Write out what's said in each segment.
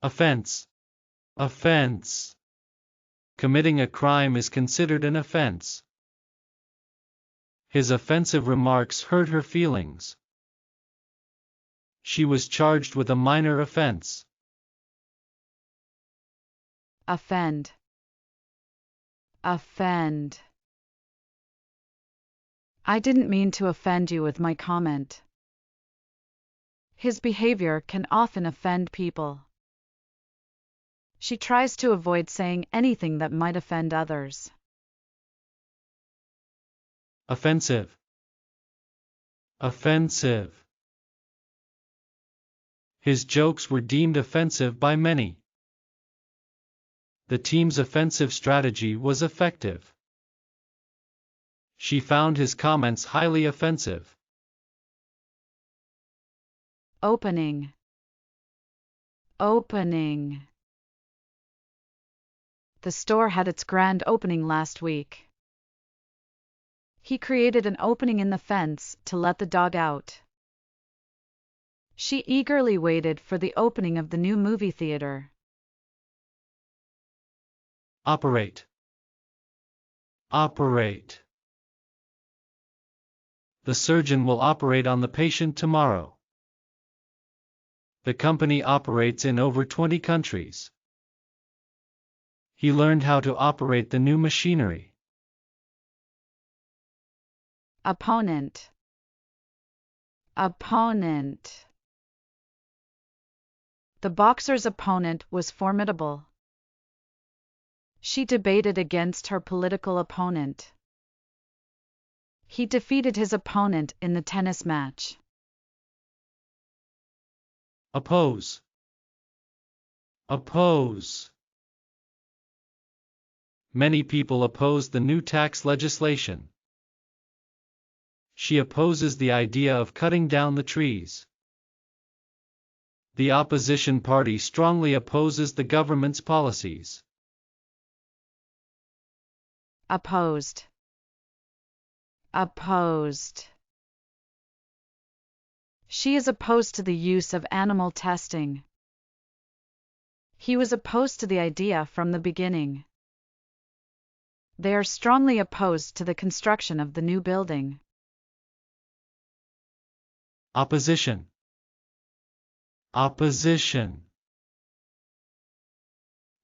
Offense. Offense. Committing a crime is considered an offense. His offensive remarks hurt her feelings. She was charged with a minor offense. Offend. Offend. I didn't mean to offend you with my comment. His behavior can often offend people. She tries to avoid saying anything that might offend others. Offensive. Offensive. His jokes were deemed offensive by many. The team's offensive strategy was effective. She found his comments highly offensive. Opening. Opening. The store had its grand opening last week. He created an opening in the fence to let the dog out. She eagerly waited for the opening of the new movie theater. Operate. Operate. The surgeon will operate on the patient tomorrow. The company operates in over 20 countries. He learned how to operate the new machinery. Opponent. Opponent. The boxer's opponent was formidable. She debated against her political opponent. He defeated his opponent in the tennis match. Oppose. Oppose. Many people oppose the new tax legislation. She opposes the idea of cutting down the trees. The opposition party strongly opposes the government's policies. Opposed. Opposed. She is opposed to the use of animal testing. He was opposed to the idea from the beginning. They are strongly opposed to the construction of the new building. Opposition. Opposition.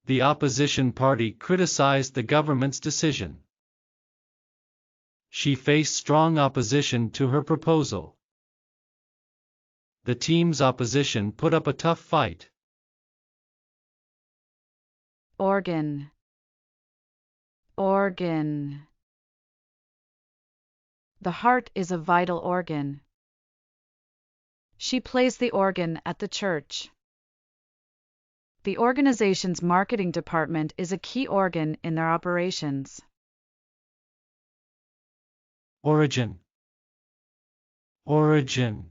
The opposition party criticized the government's decision. She faced strong opposition to her proposal. The team's opposition put up a tough fight. Organ. Organ. The heart is a vital organ. She plays the organ at the church. The organization's marketing department is a key organ in their operations. Origin. Origin.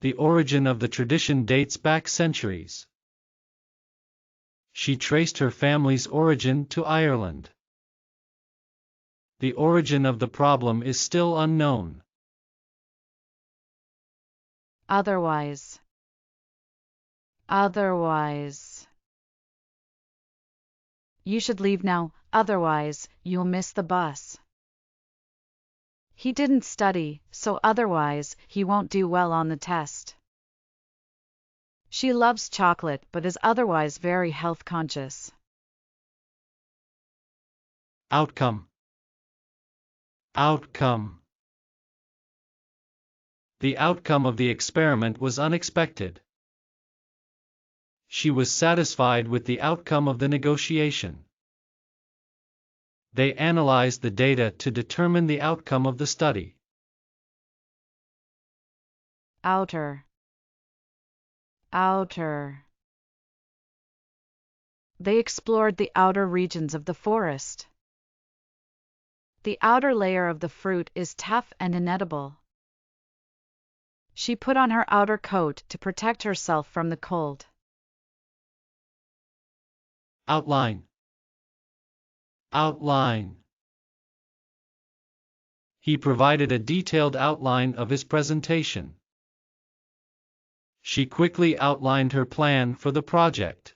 The origin of the tradition dates back centuries. She traced her family's origin to Ireland. The origin of the problem is still unknown. Otherwise. Otherwise. You should leave now, otherwise, you'll miss the bus. He didn't study, so otherwise, he won't do well on the test. She loves chocolate but is otherwise very health conscious. Outcome. Outcome. The outcome of the experiment was unexpected. She was satisfied with the outcome of the negotiation. They analyzed the data to determine the outcome of the study. Outer. Outer. They explored the outer regions of the forest. The outer layer of the fruit is tough and inedible. She put on her outer coat to protect herself from the cold. Outline. Outline. He provided a detailed outline of his presentation. She quickly outlined her plan for the project.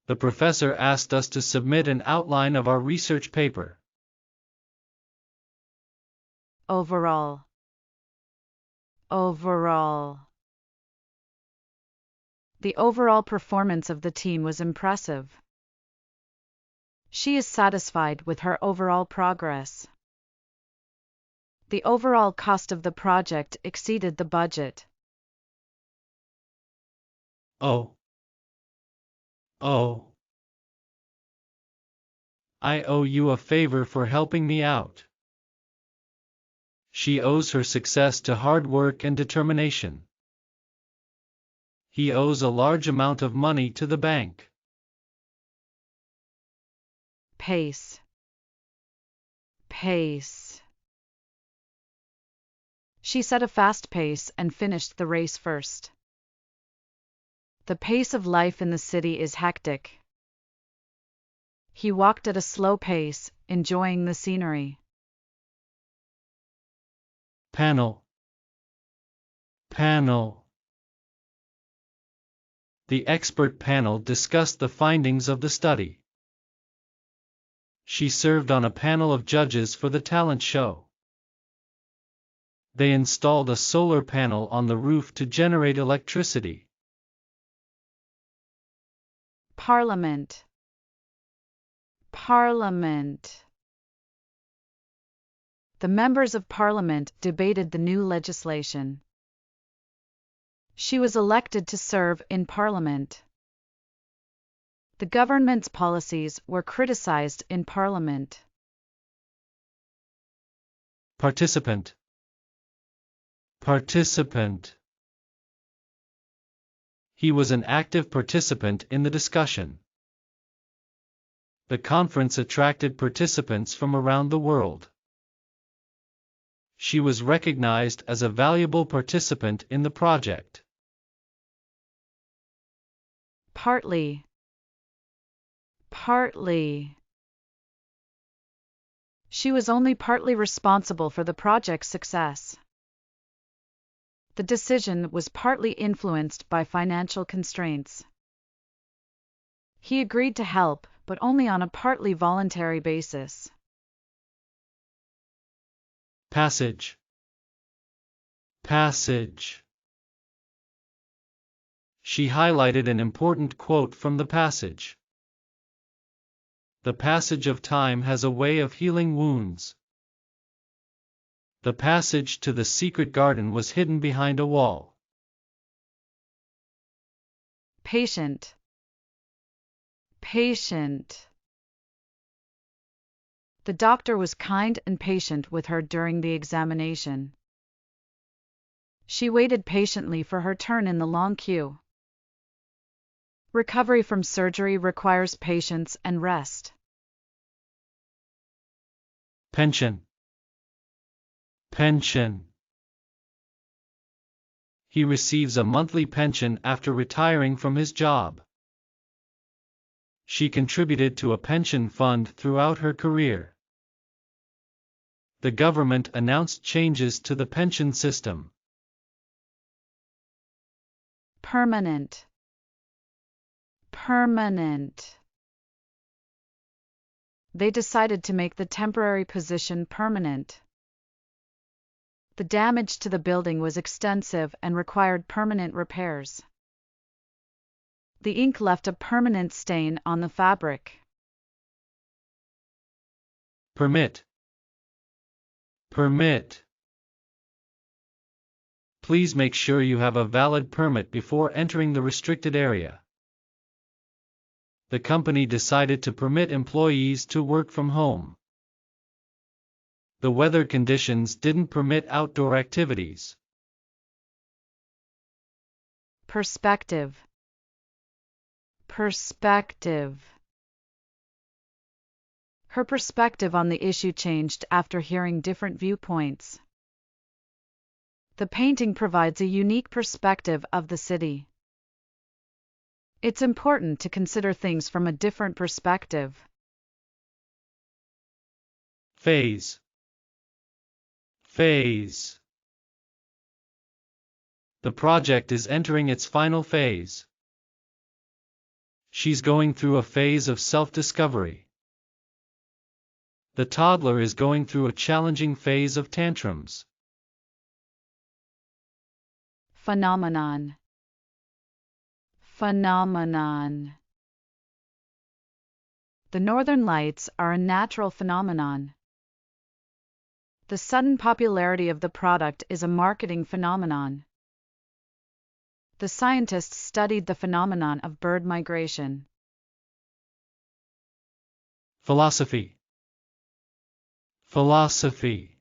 The professor asked us to submit an outline of our research paper. Overall. The overall performance of the team was impressive. She is satisfied with her overall progress. The overall cost of the project exceeded the budget. Oh. I owe you a favor for helping me out. She owes her success to hard work and determination. He owes a large amount of money to the bank. Pace. She set a fast pace and finished the race first. The pace of life in the city is hectic. He walked at a slow pace, enjoying the scenery. Panel. The expert panel discussed the findings of the study. She served on a panel of judges for the talent show. They installed a solar panel on the roof to generate electricity. Parliament. The members of Parliament debated the new legislation. She was elected to serve in Parliament. The government's policies were criticized in Parliament. Participant. He was an active participant in the discussion. The conference attracted participants from around the world. She was recognized as a valuable participant in the project. Partly. She was only partly responsible for the project's success. The decision was partly influenced by financial constraints. He agreed to help, but only on a partly voluntary basis. Passage. She highlighted an important quote from the passage. The passage of time has a way of healing wounds. The passage to the secret garden was hidden behind a wall. Patient. The doctor was kind and patient with her during the examination. She waited patiently for her turn in the long queue. Recovery from surgery requires patience and rest. Pension. He receives a monthly pension after retiring from his job. She contributed to a pension fund throughout her career. The government announced changes to the pension system. Permanent. They decided to make the temporary position permanent. The damage to the building was extensive and required permanent repairs. The ink left a permanent stain on the fabric. Permit. Please make sure you have a valid permit before entering the restricted area. The company decided to permit employees to work from home. The weather conditions didn't permit outdoor activities. Perspective. Her perspective on the issue changed after hearing different viewpoints. The painting provides a unique perspective of the city. It's important to consider things from a different perspective. Phase. The project is entering its final phase. She's going through a phase of self-discovery. The toddler is going through a challenging phase of tantrums. Phenomenon. Phenomenon. The Northern Lights are a natural phenomenon. The sudden popularity of the product is a marketing phenomenon. The scientists studied the phenomenon of bird migration. Philosophy. Philosophy.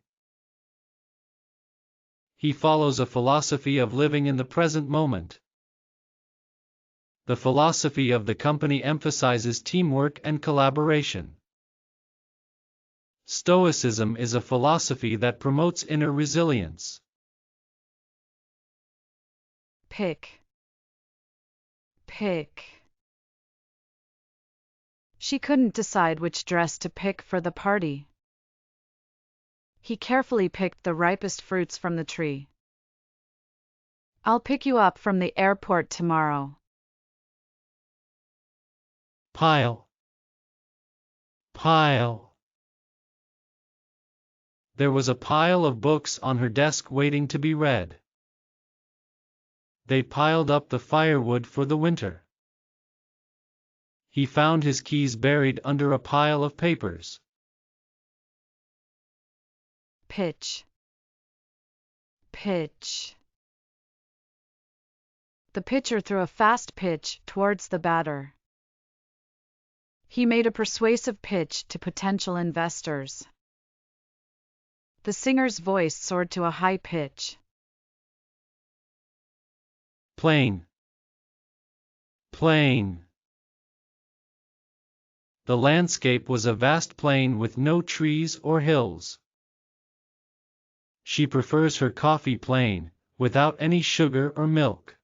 He follows a philosophy of living in the present moment. The philosophy of the company emphasizes teamwork and collaboration. Stoicism is a philosophy that promotes inner resilience. Pick. Pick. She couldn't decide which dress to pick for the party. He carefully picked the ripest fruits from the tree. I'll pick you up from the airport tomorrow. Pile. Pile. There was a pile of books on her desk waiting to be read. They piled up the firewood for the winter. He found his keys buried under a pile of papers. Pitch. Pitch. The pitcher threw a fast pitch towards the batter. He made a persuasive pitch to potential investors. The singer's voice soared to a high pitch. Plain. Plain. The landscape was a vast plain with no trees or hills. She prefers her coffee plain, without any sugar or milk.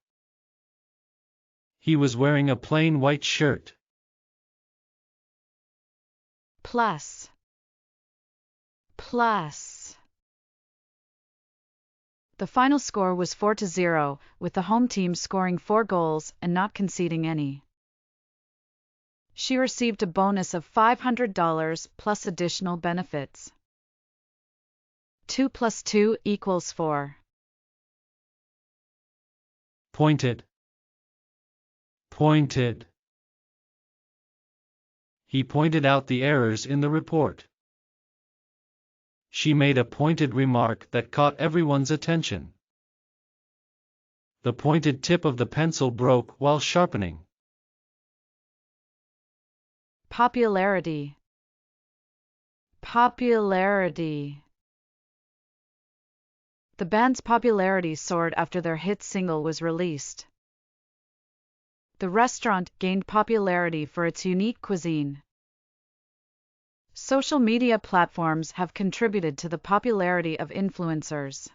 He was wearing a plain white shirt. Plus. Plus. The final score was 4-0, with the home team scoring 4 goals and not conceding any. She received a bonus of $500 plus additional benefits. 2 + 2 = 4. Pointed. Pointed. He pointed out the errors in the report. She made a pointed remark that caught everyone's attention. The pointed tip of the pencil broke while sharpening. Popularity. Popularity. The band's popularity soared after their hit single was released. The restaurant gained popularity for its unique cuisine. Social media platforms have contributed to the popularity of influencers.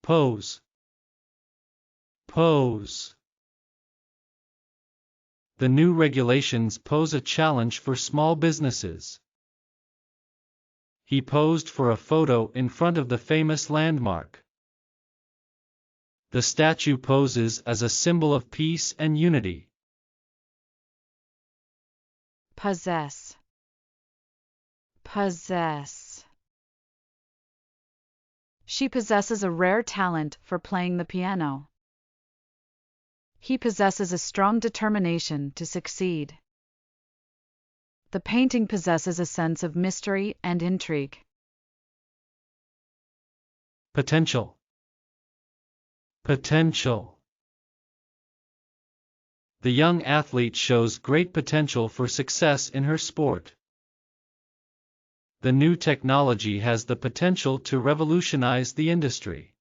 Pose. Pose. The new regulations pose a challenge for small businesses. He posed for a photo in front of the famous landmark. The statue poses as a symbol of peace and unity. Possess. Possess. She possesses a rare talent for playing the piano. He possesses a strong determination to succeed. The painting possesses a sense of mystery and intrigue. Potential. Potential. The young athlete shows great potential for success in her sport. The new technology has the potential to revolutionize the industry.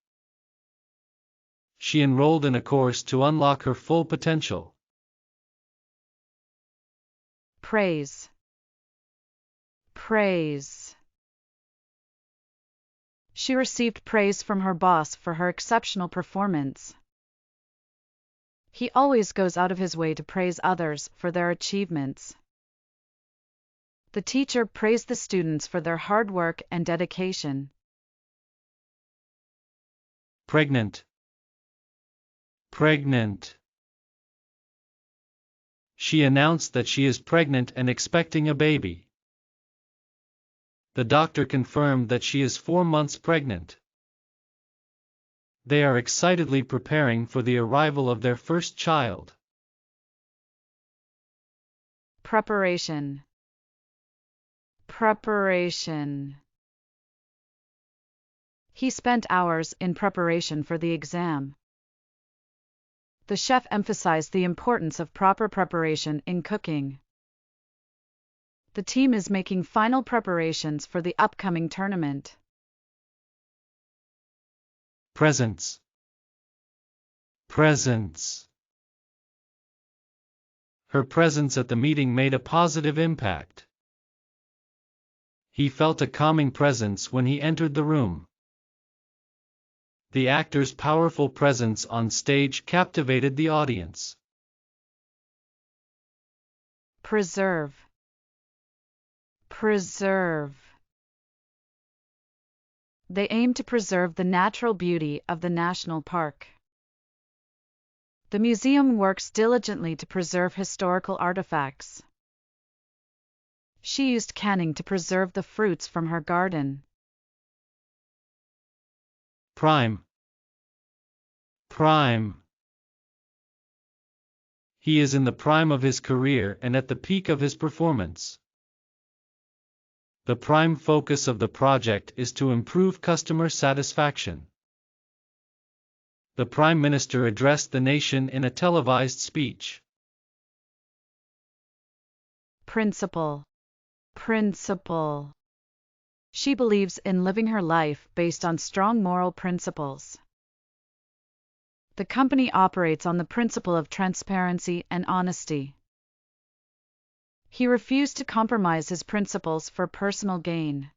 She enrolled in a course to unlock her full potential. Praise. Praise. She received praise from her boss for her exceptional performance. He always goes out of his way to praise others for their achievements. The teacher praised the students for their hard work and dedication. Pregnant. Pregnant. She announced that she is pregnant and expecting a baby. The doctor confirmed that she is 4 months pregnant. They are excitedly preparing for the arrival of their first child. Preparation. Preparation. He spent hours in preparation for the exam. The chef emphasized the importance of proper preparation in cooking. The team is making final preparations for the upcoming tournament. Presence. Presence. Her presence at the meeting made a positive impact. He felt a calming presence when he entered the room. The actor's powerful presence on stage captivated the audience. Preserve. Preserve. They aim to preserve the natural beauty of the national park. The museum works diligently to preserve historical artifacts. She used canning to preserve the fruits from her garden. Prime. Prime. He is in the prime of his career and at the peak of his performance. The prime focus of the project is to improve customer satisfaction. The Prime Minister addressed the nation in a televised speech. Principle. Principle. She believes in living her life based on strong moral principles. The company operates on the principle of transparency and honesty. He refused to compromise his principles for personal gain.